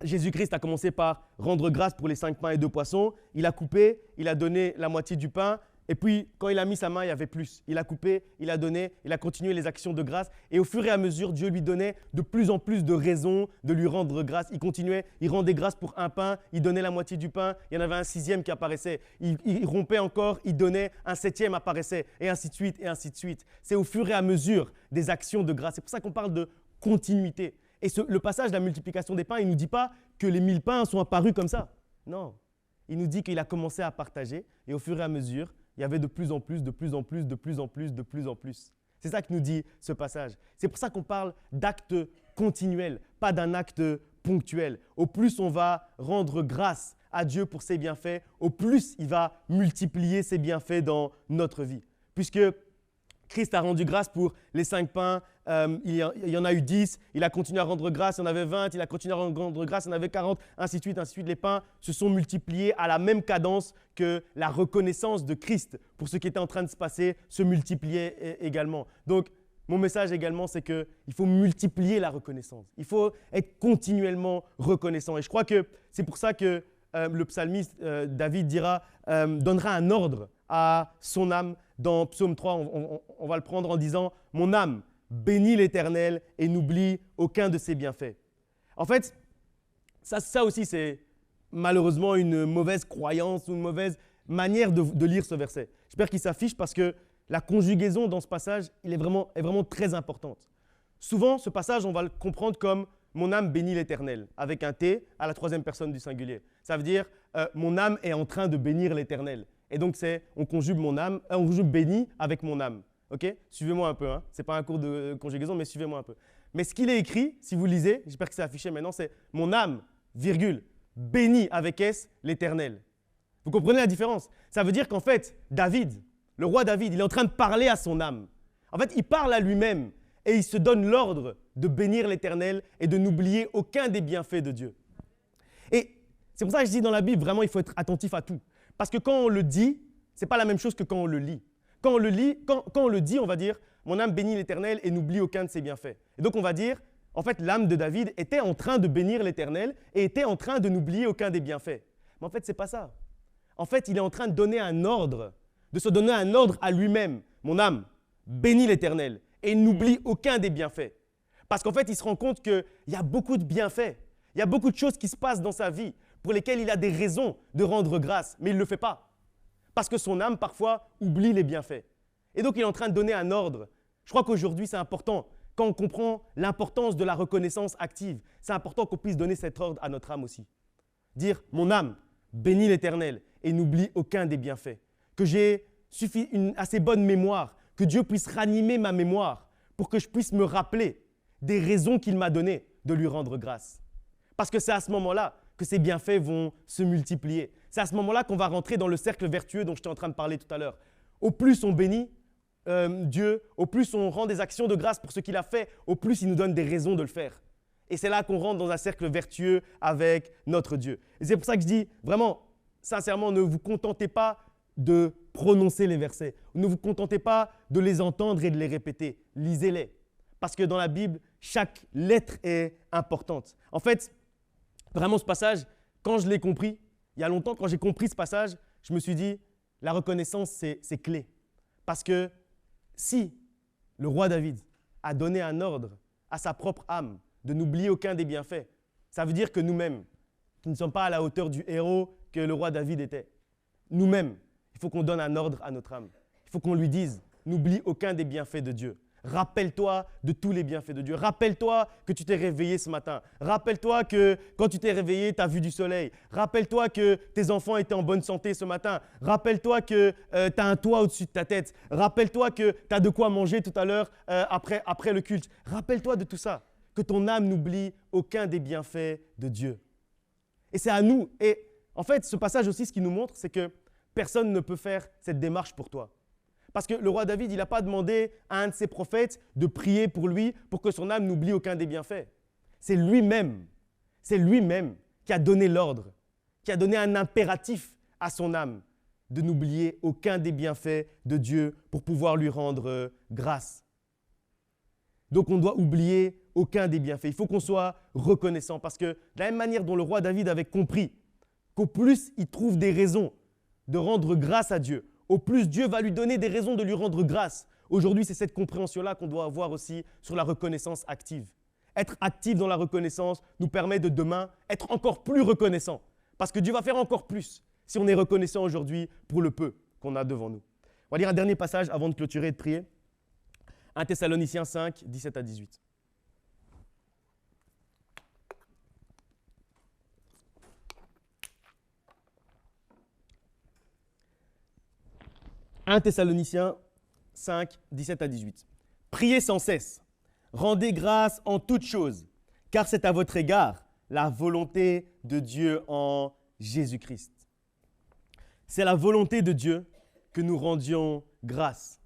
Jésus-Christ a commencé par rendre grâce pour les 5 pains et 2 poissons. Il a coupé, il a donné la moitié du pain. Et puis, quand il a mis sa main, il y avait plus. Il a coupé, il a donné, il a continué les actions de grâce. Et au fur et à mesure, Dieu lui donnait de plus en plus de raisons de lui rendre grâce. Il continuait, il rendait grâce pour un pain, il donnait la moitié du pain. Il y en avait un 6e qui apparaissait. Il rompait encore, il donnait, un 7e apparaissait, et ainsi de suite, et ainsi de suite. C'est au fur et à mesure des actions de grâce. C'est pour ça qu'on parle de continuité. Et le passage de la multiplication des pains, il ne nous dit pas que les 1000 pains sont apparus comme ça. Non. Il nous dit qu'il a commencé à partager, et au fur et à mesure, il y avait de plus en plus, de plus en plus, de plus en plus, de plus en plus. C'est ça que nous dit ce passage. C'est pour ça qu'on parle d'acte continuel, pas d'un acte ponctuel. Au plus on va rendre grâce à Dieu pour ses bienfaits, au plus il va multiplier ses bienfaits dans notre vie. Puisque Christ a rendu grâce pour les 5 pains, il y en a eu 10, il a continué à rendre grâce, il y en avait 20, il a continué à rendre grâce, il y en avait 40, ainsi de suite, ainsi de suite. Les pains se sont multipliés à la même cadence que la reconnaissance de Christ pour ce qui était en train de se passer se multipliait également. Donc, mon message également, c'est qu'il faut multiplier la reconnaissance. Il faut être continuellement reconnaissant. Et je crois que c'est pour ça que le psalmiste David donnera un ordre à son âme. Dans Psaume 3, on va le prendre en disant « Mon âme, bénis l'Éternel et n'oublie aucun de ses bienfaits. » En fait, ça aussi, c'est malheureusement une mauvaise croyance ou une mauvaise manière de lire ce verset. J'espère qu'il s'affiche parce que la conjugaison dans ce passage est vraiment très importante. Souvent, ce passage, on va le comprendre comme « Mon âme bénit l'Éternel » avec un T à la 3e personne du singulier. Ça veut dire « Mon âme est en train de bénir l'Éternel ». Et donc, on conjugue mon âme, on conjugue béni avec mon âme. Ok? Suivez-moi un peu. Hein? Ce n'est pas un cours de conjugaison, mais suivez-moi un peu. Mais ce qu'il est écrit, si vous lisez, j'espère que c'est affiché maintenant, c'est mon âme, virgule, béni avec S l'Éternel. Vous comprenez la différence? Ça veut dire qu'en fait, David, le roi David, il est en train de parler à son âme. En fait, il parle à lui-même et il se donne l'ordre de bénir l'Éternel et de n'oublier aucun des bienfaits de Dieu. Et c'est pour ça que je dis dans la Bible, vraiment, il faut être attentif à tout. Parce que quand on le dit, ce n'est pas la même chose que quand on le lit. Quand on le dit, on va dire « Mon âme bénit l'Éternel et n'oublie aucun de ses bienfaits ». Et donc on va dire, en fait, l'âme de David était en train de bénir l'Éternel et était en train de n'oublier aucun des bienfaits. Mais en fait, ce n'est pas ça. En fait, il est en train de donner un ordre, de se donner un ordre à lui-même. « Mon âme, bénis l'Éternel et n'oublie aucun des bienfaits ». Parce qu'en fait, il se rend compte qu'il y a beaucoup de bienfaits. Il y a beaucoup de choses qui se passent dans sa vie pour lesquelles il a des raisons de rendre grâce, mais il ne le fait pas. Parce que son âme, parfois, oublie les bienfaits. Et donc, il est en train de donner un ordre. Je crois qu'aujourd'hui, c'est important. Quand on comprend l'importance de la reconnaissance active, c'est important qu'on puisse donner cet ordre à notre âme aussi. Dire, mon âme, bénis l'Éternel et n'oublie aucun des bienfaits. Que j'ai une assez bonne mémoire, que Dieu puisse ranimer ma mémoire pour que je puisse me rappeler des raisons qu'il m'a données de lui rendre grâce. Parce que c'est à ce moment-là que ces bienfaits vont se multiplier. C'est à ce moment-là qu'on va rentrer dans le cercle vertueux dont j'étais en train de parler tout à l'heure. Au plus on bénit Dieu, au plus on rend des actions de grâce pour ce qu'il a fait, au plus il nous donne des raisons de le faire. Et c'est là qu'on rentre dans un cercle vertueux avec notre Dieu. Et c'est pour ça que je dis, vraiment, sincèrement, ne vous contentez pas de prononcer les versets. Ne vous contentez pas de les entendre et de les répéter. Lisez-les. Parce que dans la Bible, chaque lettre est importante. En fait, vraiment ce passage, quand je l'ai compris, il y a longtemps, quand j'ai compris ce passage, je me suis dit, la reconnaissance, c'est clé. Parce que si le roi David a donné un ordre à sa propre âme de n'oublier aucun des bienfaits, ça veut dire que nous-mêmes, qui ne sommes pas à la hauteur du héros que le roi David était, nous-mêmes, il faut qu'on donne un ordre à notre âme. Il faut qu'on lui dise, n'oublie aucun des bienfaits de Dieu. Rappelle-toi de tous les bienfaits de Dieu. Rappelle-toi que tu t'es réveillé ce matin. Rappelle-toi que quand tu t'es réveillé, tu as vu du soleil. Rappelle-toi que tes enfants étaient en bonne santé ce matin. Rappelle-toi que tu as un toit au-dessus de ta tête. Rappelle-toi que tu as de quoi manger tout à l'heure après le culte. Rappelle-toi de tout ça. Que ton âme n'oublie aucun des bienfaits de Dieu. Et c'est à nous. Et en fait, ce passage aussi, ce qu'il nous montre, c'est que personne ne peut faire cette démarche pour toi. Parce que le roi David, il n'a pas demandé à un de ses prophètes de prier pour lui pour que son âme n'oublie aucun des bienfaits. C'est lui-même qui a donné l'ordre, qui a donné un impératif à son âme de n'oublier aucun des bienfaits de Dieu pour pouvoir lui rendre grâce. Donc on doit oublier aucun des bienfaits. Il faut qu'on soit reconnaissant parce que de la même manière dont le roi David avait compris qu'au plus il trouve des raisons de rendre grâce à Dieu, au plus Dieu va lui donner des raisons de lui rendre grâce. Aujourd'hui, c'est cette compréhension-là qu'on doit avoir aussi sur la reconnaissance active. Être actif dans la reconnaissance nous permet de demain être encore plus reconnaissant. Parce que Dieu va faire encore plus si on est reconnaissant aujourd'hui pour le peu qu'on a devant nous. On va lire un dernier passage avant de clôturer et de prier. 1 Thessaloniciens 5, 17 à 18. « 1 Thessaloniciens 5, 17 à 18. Priez sans cesse, rendez grâce en toutes choses, car c'est à votre égard la volonté de Dieu en Jésus-Christ. » C'est la volonté de Dieu que nous rendions grâce.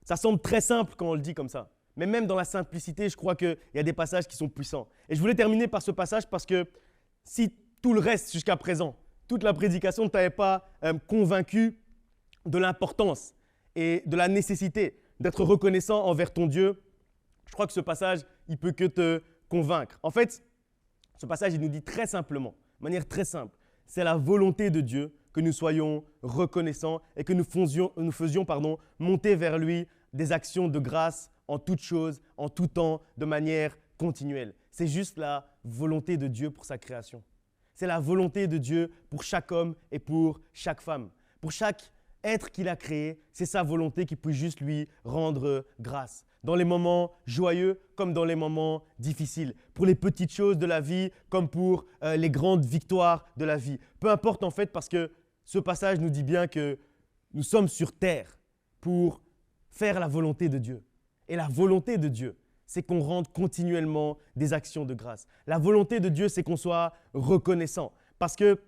Ça semble très simple quand on le dit comme ça, mais même dans la simplicité, je crois qu'il y a des passages qui sont puissants. Et je voulais terminer par ce passage parce que si tout le reste jusqu'à présent, toute la prédication ne t'avait pas convaincu de l'importance et de la nécessité d'être reconnaissant envers ton Dieu, je crois que ce passage, il ne peut que te convaincre. En fait, ce passage, il nous dit très simplement, de manière très simple, c'est la volonté de Dieu que nous soyons reconnaissants et que nous faisions monter vers lui des actions de grâce en toutes choses, en tout temps, de manière continuelle. C'est juste la volonté de Dieu pour sa création. C'est la volonté de Dieu pour chaque homme et pour chaque femme. Pour chaque être qu'il a créé, c'est sa volonté qui puisse juste lui rendre grâce. Dans les moments joyeux comme dans les moments difficiles. Pour les petites choses de la vie comme pour les grandes victoires de la vie. Peu importe en fait parce que ce passage nous dit bien que nous sommes sur terre pour faire la volonté de Dieu. Et la volonté de Dieu, c'est qu'on rende continuellement des actions de grâce. La volonté de Dieu, c'est qu'on soit reconnaissant. Parce que,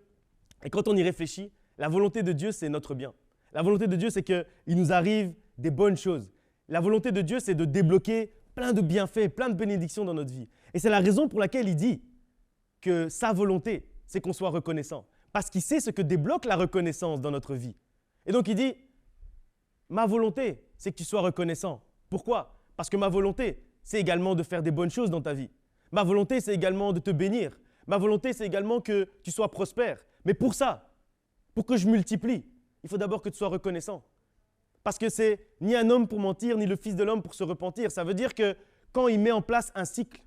et quand on y réfléchit, la volonté de Dieu, c'est notre bien. La volonté de Dieu, c'est qu'il nous arrive des bonnes choses. La volonté de Dieu, c'est de débloquer plein de bienfaits, plein de bénédictions dans notre vie. Et c'est la raison pour laquelle il dit que sa volonté, c'est qu'on soit reconnaissant. Parce qu'il sait ce que débloque la reconnaissance dans notre vie. Et donc il dit, ma volonté, c'est que tu sois reconnaissant. Pourquoi ? Parce que ma volonté, c'est également de faire des bonnes choses dans ta vie. Ma volonté, c'est également de te bénir. Ma volonté, c'est également que tu sois prospère. Mais pour ça, pour que je multiplie, il faut d'abord que tu sois reconnaissant. Parce que c'est ni un homme pour mentir, ni le Fils de l'homme pour se repentir. Ça veut dire que quand il met en place un cycle,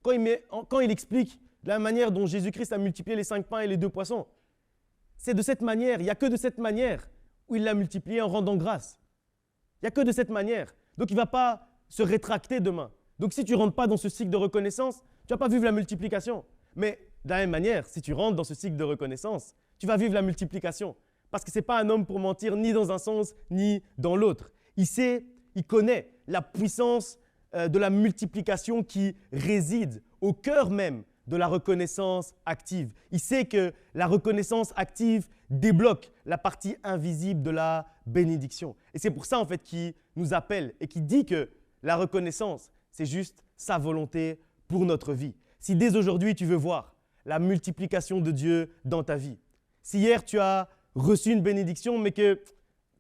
quand il explique la manière dont Jésus-Christ a multiplié les 5 pains et les 2 poissons, c'est de cette manière, il n'y a que de cette manière où il l'a multiplié en rendant grâce. Il n'y a que de cette manière. Donc il ne va pas se rétracter demain. Donc si tu ne rentres pas dans ce cycle de reconnaissance, tu ne vas pas vivre la multiplication. Mais de la même manière, si tu rentres dans ce cycle de reconnaissance, tu vas vivre la multiplication. Parce que ce n'est pas un homme pour mentir ni dans un sens ni dans l'autre. Il connaît la puissance de la multiplication qui réside au cœur même de la reconnaissance active. Il sait que la reconnaissance active débloque la partie invisible de la bénédiction. Et c'est pour ça en fait qu'il nous appelle et qu'il dit que la reconnaissance, c'est juste sa volonté pour notre vie. Si dès aujourd'hui tu veux voir la multiplication de Dieu dans ta vie, si hier tu as reçu une bénédiction mais que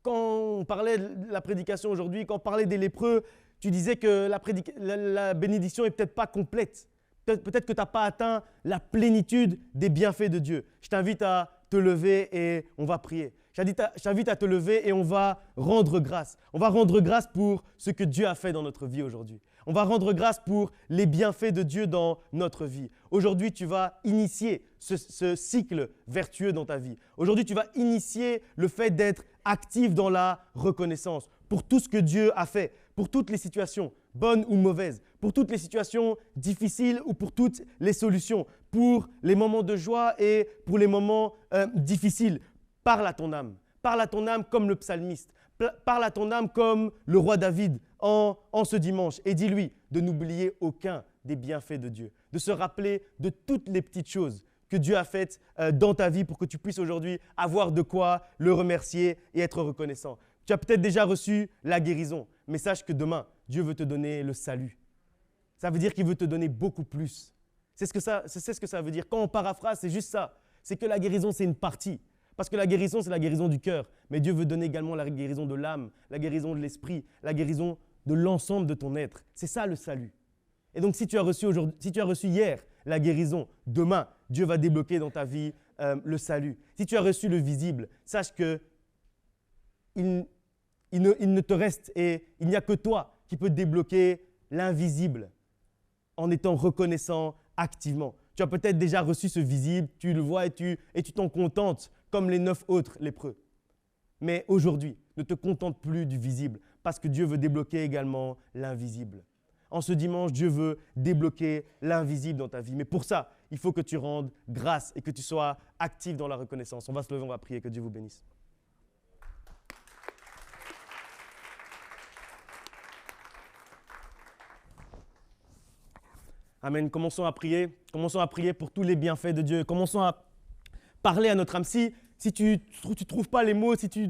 quand on parlait de la prédication aujourd'hui, quand on parlait des lépreux, tu disais que la bénédiction n'est peut-être pas complète. Peut-être que tu n'as pas atteint la plénitude des bienfaits de Dieu. Je t'invite à te lever et on va prier. Je t'invite à te lever et on va rendre grâce. On va rendre grâce pour ce que Dieu a fait dans notre vie aujourd'hui. On va rendre grâce pour les bienfaits de Dieu dans notre vie. Aujourd'hui, tu vas initier ce cycle vertueux dans ta vie. Aujourd'hui, tu vas initier le fait d'être actif dans la reconnaissance pour tout ce que Dieu a fait, pour toutes les situations, bonnes ou mauvaises, pour toutes les situations difficiles ou pour toutes les solutions, pour les moments de joie et pour les moments difficiles. Parle à ton âme. Parle à ton âme comme le psalmiste. Parle à ton âme comme le roi David en ce dimanche et dis-lui de n'oublier aucun des bienfaits de Dieu, de se rappeler de toutes les petites choses que Dieu a faites dans ta vie pour que tu puisses aujourd'hui avoir de quoi le remercier et être reconnaissant. Tu as peut-être déjà reçu la guérison, mais sache que demain, Dieu veut te donner le salut. Ça veut dire qu'il veut te donner beaucoup plus. C'est ce que ça veut dire. Quand on paraphrase, c'est juste ça. C'est que la guérison, c'est une partie. Parce que la guérison, c'est la guérison du cœur. Mais Dieu veut donner également la guérison de l'âme, la guérison de l'esprit, la guérison de l'ensemble de ton être. C'est ça le salut. Et donc, si tu as reçu hier la guérison, demain, Dieu va débloquer dans ta vie le salut. Si tu as reçu le visible, sache que il ne te reste et il n'y a que toi qui peux débloquer l'invisible en étant reconnaissant activement. Tu as peut-être déjà reçu ce visible, tu le vois et tu t'en contentes comme les 9 autres lépreux. Mais aujourd'hui, ne te contente plus du visible parce que Dieu veut débloquer également l'invisible. En ce dimanche, Dieu veut débloquer l'invisible dans ta vie. Mais pour ça, il faut que tu rendes grâce et que tu sois actif dans la reconnaissance. On va se lever, on va prier, que Dieu vous bénisse. Amen. Commençons à prier pour tous les bienfaits de Dieu. Commençons à parler à notre âme. Si tu ne trouves pas les mots, si tu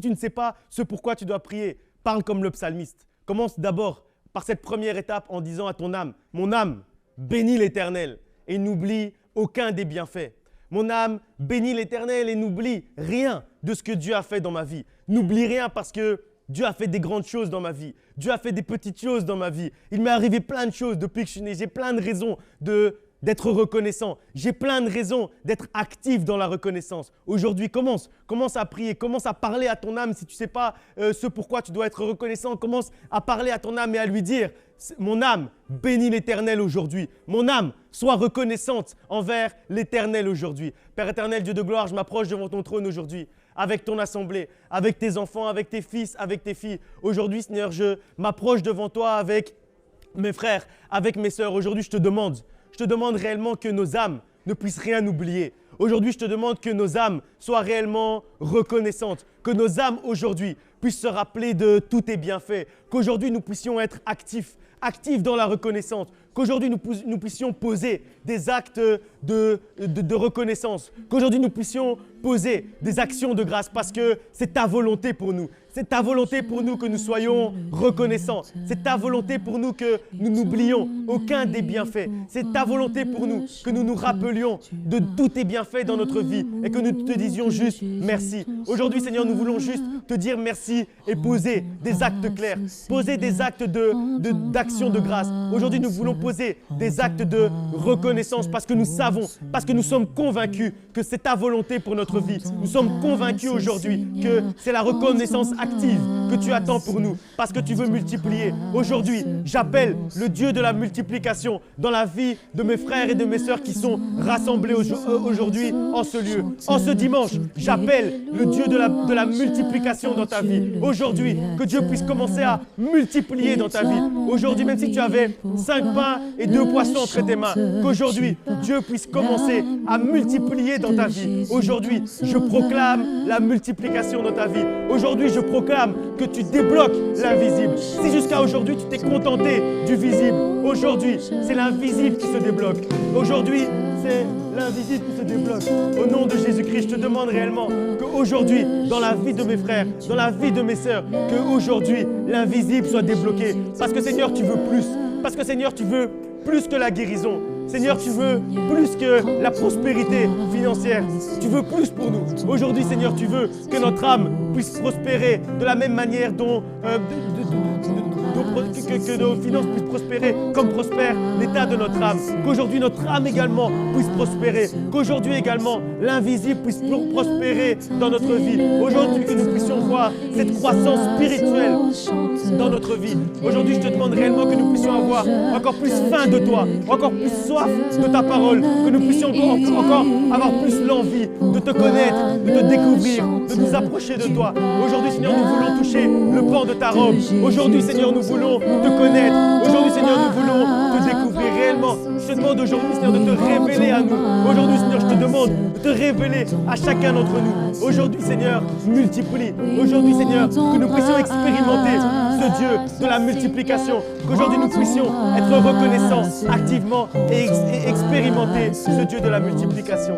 ne sais pas ce pourquoi tu dois prier, parle comme le psalmiste. Commence d'abord par cette première étape en disant à ton âme, « Mon âme, bénis l'Éternel et n'oublie aucun des bienfaits. Mon âme, bénis l'Éternel et n'oublie rien de ce que Dieu a fait dans ma vie. N'oublie rien parce que Dieu a fait des grandes choses dans ma vie. Dieu a fait des petites choses dans ma vie. Il m'est arrivé plein de choses depuis que je suis né. J'ai plein de raisons d'être reconnaissant. J'ai plein de raisons d'être actif dans la reconnaissance. Aujourd'hui, commence à prier, commence à parler à ton âme si tu ne sais pas ce pourquoi tu dois être reconnaissant. Commence à parler à ton âme et à lui dire « Mon âme, bénis l'Éternel aujourd'hui. Mon âme, sois reconnaissante envers l'Éternel aujourd'hui. Père éternel, Dieu de gloire, je m'approche devant ton trône aujourd'hui. Avec ton assemblée, avec tes enfants, avec tes fils, avec tes filles. Aujourd'hui, Seigneur, je m'approche devant toi avec mes frères, avec mes sœurs. Aujourd'hui, je te demande réellement que nos âmes ne puissent rien oublier. Aujourd'hui, je te demande que nos âmes soient réellement reconnaissantes, que nos âmes aujourd'hui puissent se rappeler de tous tes bienfaits, qu'aujourd'hui nous puissions être actifs dans la reconnaissance, qu'aujourd'hui nous puissions poser des actes de reconnaissance, qu'aujourd'hui nous puissions poser des actions de grâce parce que c'est ta volonté pour nous. C'est ta volonté pour nous que nous soyons reconnaissants. C'est ta volonté pour nous que nous n'oublions aucun des bienfaits. C'est ta volonté pour nous que nous nous rappelions de tous tes bienfaits dans notre vie et que nous te disions juste merci. Aujourd'hui, Seigneur, nous voulons juste te dire merci et poser des actes clairs, poser des actes d'action de grâce. Aujourd'hui, nous voulons poser des actes de reconnaissance parce que nous savons, parce que nous sommes convaincus que c'est ta volonté pour notre vie. Nous sommes convaincus aujourd'hui que c'est la reconnaissance active que tu attends pour nous parce que tu veux multiplier. Aujourd'hui, j'appelle le Dieu de la multiplication dans la vie de mes frères et de mes sœurs qui sont rassemblés aujourd'hui en ce lieu. En ce dimanche, j'appelle le Dieu de la multiplication dans ta vie. Aujourd'hui, que Dieu puisse commencer à multiplier dans ta vie. Aujourd'hui, même si tu avais 5 pains et 2 poissons entre tes mains, qu'aujourd'hui, Dieu puisse commencer à multiplier dans ta vie. Aujourd'hui, je proclame la multiplication dans ta vie. Aujourd'hui, je proclame que tu débloques l'invisible. Si jusqu'à aujourd'hui, tu t'es contenté du visible, aujourd'hui, c'est l'invisible qui se débloque. Aujourd'hui, c'est l'invisible qui se débloque. Au nom de Jésus-Christ, je te demande réellement qu'aujourd'hui, dans la vie de mes frères, dans la vie de mes sœurs, qu'aujourd'hui, l'invisible soit débloqué. Parce que Seigneur, tu veux plus. Parce que Seigneur, tu veux plus que la guérison. Seigneur, tu veux plus que la prospérité financière. Tu veux plus pour nous. Aujourd'hui, Seigneur, tu veux que notre âme puisse prospérer de la même manière dont que nos finances puissent prospérer comme prospère l'état de notre âme. Qu'aujourd'hui, notre âme également puisse prospérer. Qu'aujourd'hui également, l'invisible puisse prospérer dans notre vie. Aujourd'hui, que nous puissions voir cette croissance spirituelle dans notre vie. Aujourd'hui, je te demande réellement que nous puissions avoir encore plus faim de toi, encore plus soif de ta parole, que nous puissions encore avoir plus l'envie de te connaître, de te découvrir, de nous approcher de toi. Aujourd'hui, Seigneur, nous voulons toucher le pan de ta robe. Aujourd'hui, Seigneur, nous voulons te connaître. Aujourd'hui, Seigneur, nous voulons te découvrir réellement. Je te demande aujourd'hui, Seigneur, de te révéler à nous. Aujourd'hui, Seigneur, je te demande de te révéler à chacun d'entre nous. Aujourd'hui, Seigneur, multiplie. Aujourd'hui, Seigneur, que nous puissions expérimenter ce Dieu de la multiplication. Qu'aujourd'hui, nous puissions être reconnaissants activement et expérimenter ce Dieu de la multiplication.